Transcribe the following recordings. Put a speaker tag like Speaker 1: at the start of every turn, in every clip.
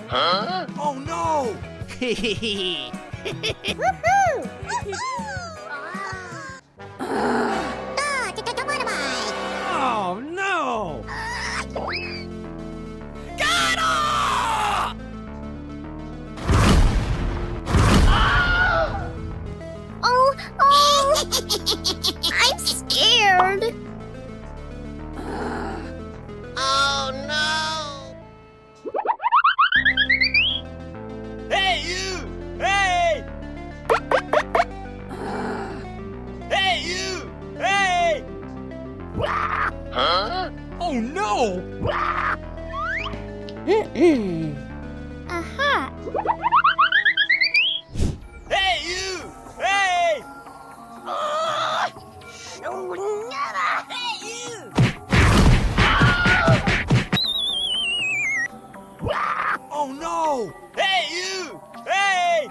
Speaker 1: Huh? Oh no! Oh no! Got him!
Speaker 2: Oh, I'm scared.
Speaker 1: Oh no! Hey you! Hey! Hey you! Hey! Huh? Oh no!
Speaker 2: Aha.
Speaker 1: Hey you! Hey! Hey you! Oh no! Hey you! Hey!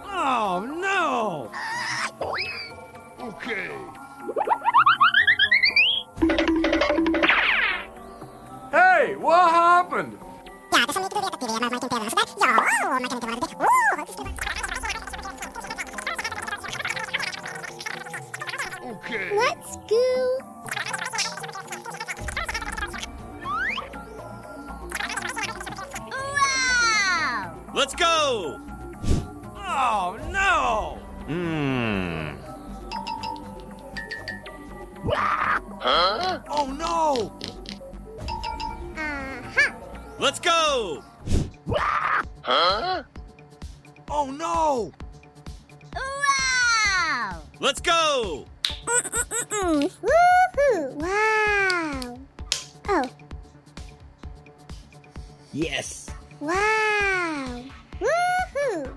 Speaker 1: Oh no! Okay. Hey, what happened? Okay.
Speaker 2: Let's go. Wow!
Speaker 1: Let's go! Oh no! Huh? Oh no!
Speaker 2: Aha.
Speaker 1: Let's go! Huh? Oh no!
Speaker 2: Wow!
Speaker 1: Let's go!
Speaker 2: Woohoo! Wow! Oh,
Speaker 1: Yes!
Speaker 2: wow! Woohoo!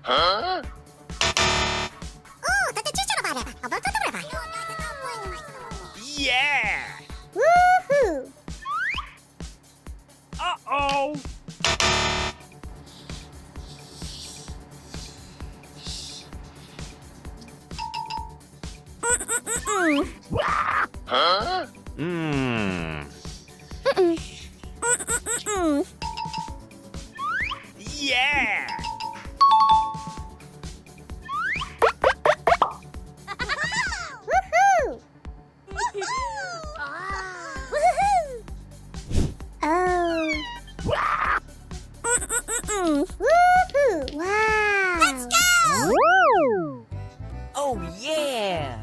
Speaker 1: Huh? Yeah!
Speaker 2: Woohoo!
Speaker 1: Uh-oh! Huh? Yeah!
Speaker 2: Woohoo! Woohoo! Oh. Woohoo! Wow! Let's go! Woo!
Speaker 1: Oh yeah!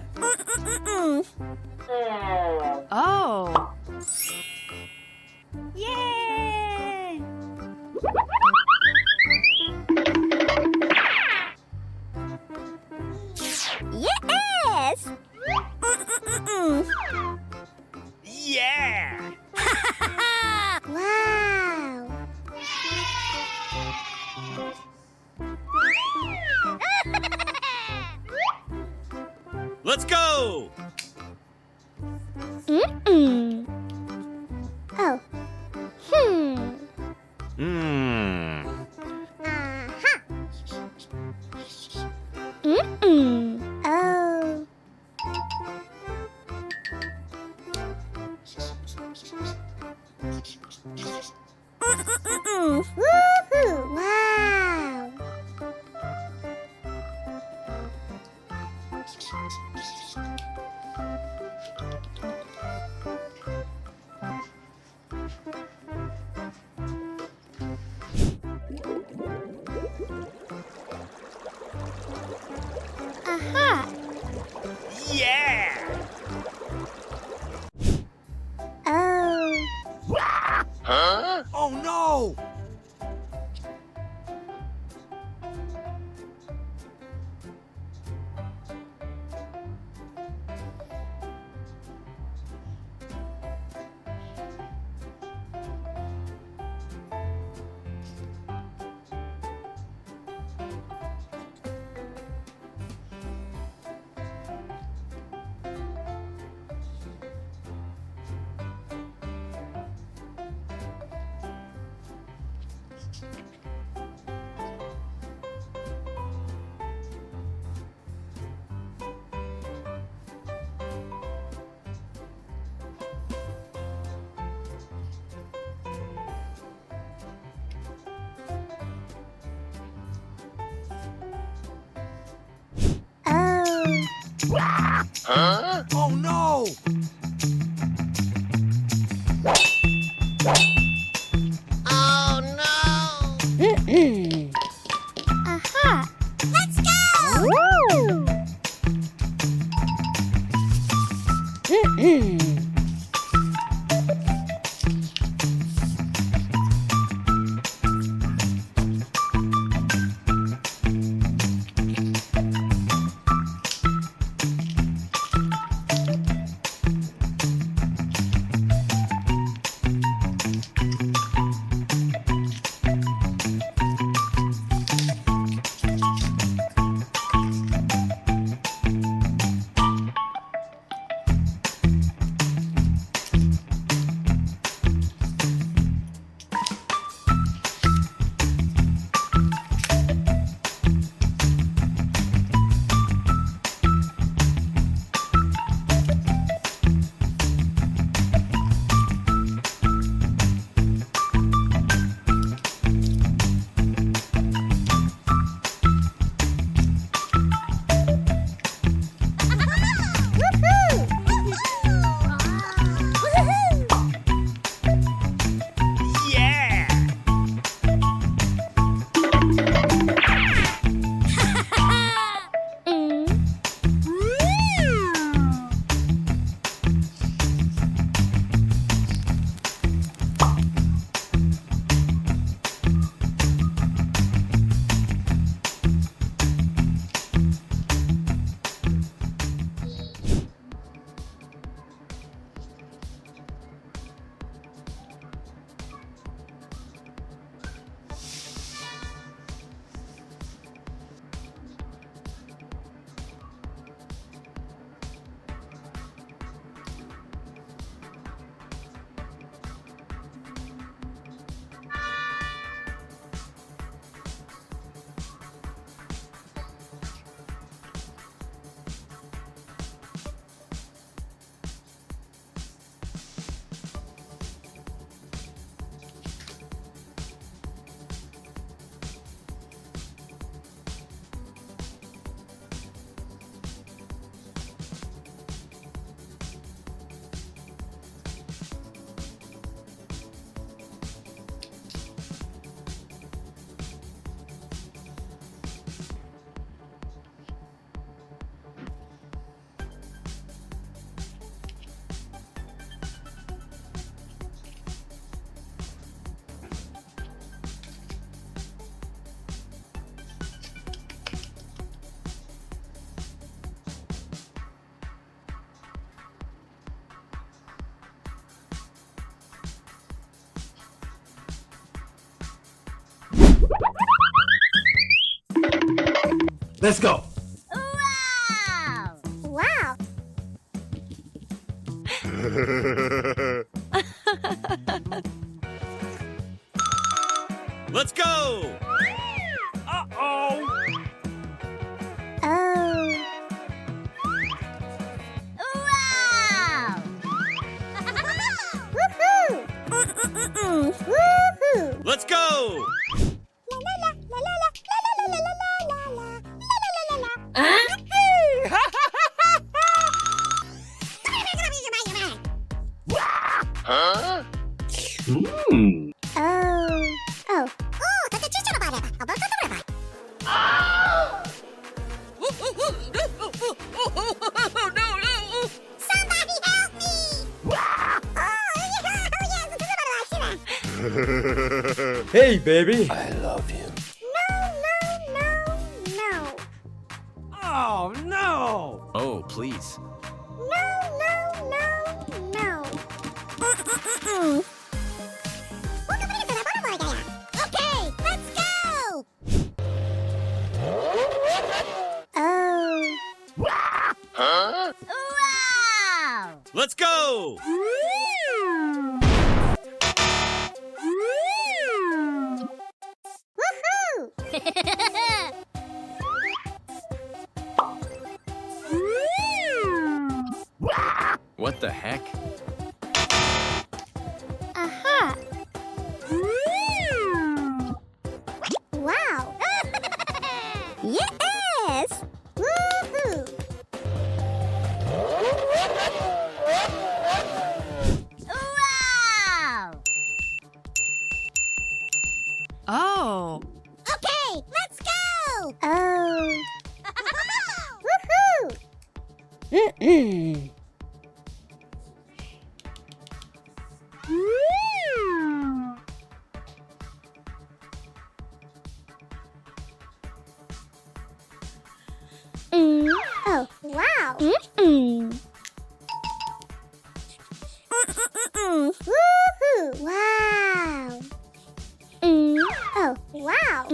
Speaker 3: Oh. Yay!
Speaker 2: Yes!
Speaker 1: Yeah!
Speaker 2: Wow!
Speaker 1: Let's go!
Speaker 2: Mm-mm. Oh. Aha. Mm-mm. Oh. Woohoo! Wow! Aha!
Speaker 1: Yeah!
Speaker 2: Oh.
Speaker 1: Huh? Oh no! Oh no!
Speaker 2: Aha! Let's go!
Speaker 1: Yeah!
Speaker 4: Let's go.
Speaker 2: Wow! Wow!
Speaker 1: Let's go! Uh-oh!
Speaker 2: Oh! Wow! Woohoo! Woohoo!
Speaker 1: Let's go!
Speaker 2: La la la la la la la la la la la la la la la.
Speaker 1: Huh?
Speaker 4: Hmm.
Speaker 2: Oh! Oh! Oh! 다들 찔찔어 봐라. 뭐 떠들어 봐. Somebody help me!
Speaker 4: Hey, baby. I love you.
Speaker 2: No!
Speaker 4: Oh, no.
Speaker 1: Oh, please.
Speaker 2: No! Okay, let's go! Oh!
Speaker 1: Huh?
Speaker 2: Wow!
Speaker 1: Let's go! What the heck?
Speaker 2: Aha! Wow! Yes! Woohoo! Oh, wow. Woohoo! Wow. Oh, wow.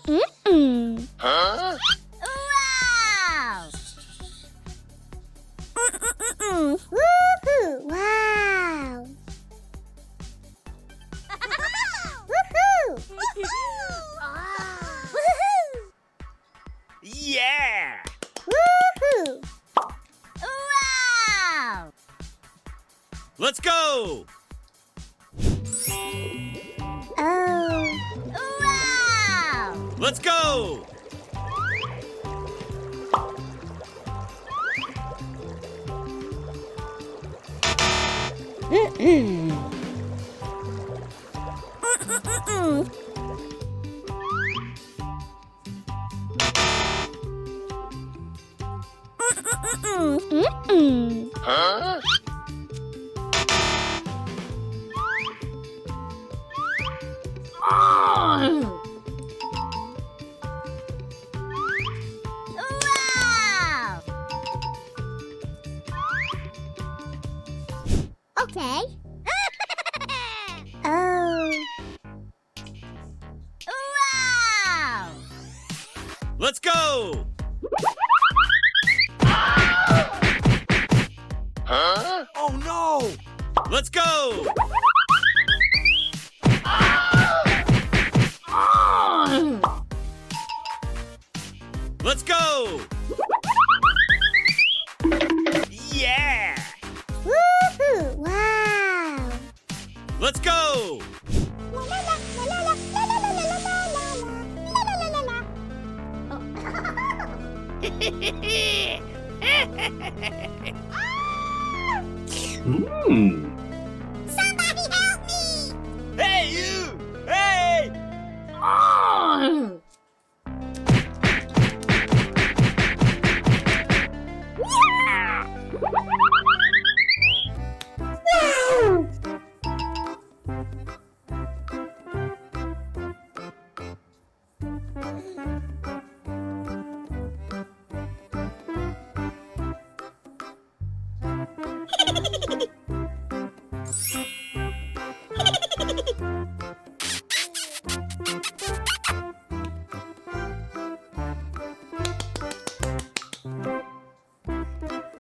Speaker 2: Woohoo!
Speaker 1: Huh?
Speaker 2: Wow! Woohoo! Wow! Woohoo! Woohoo!
Speaker 1: Yeah!
Speaker 2: Woohoo! Wow!
Speaker 1: Let's go!
Speaker 2: Oh! Wow!
Speaker 1: Let's go! Huh?
Speaker 2: Wow! Okay. Oh. Wow!
Speaker 1: Let's go! Huh?
Speaker 4: Oh no!
Speaker 1: Let's go! Let's go! Yeah!
Speaker 2: Woohoo! Wow!
Speaker 1: Let's go!
Speaker 2: La la la la la la la la la la la la la la. Somebody help me!
Speaker 1: Hey, you! Hey!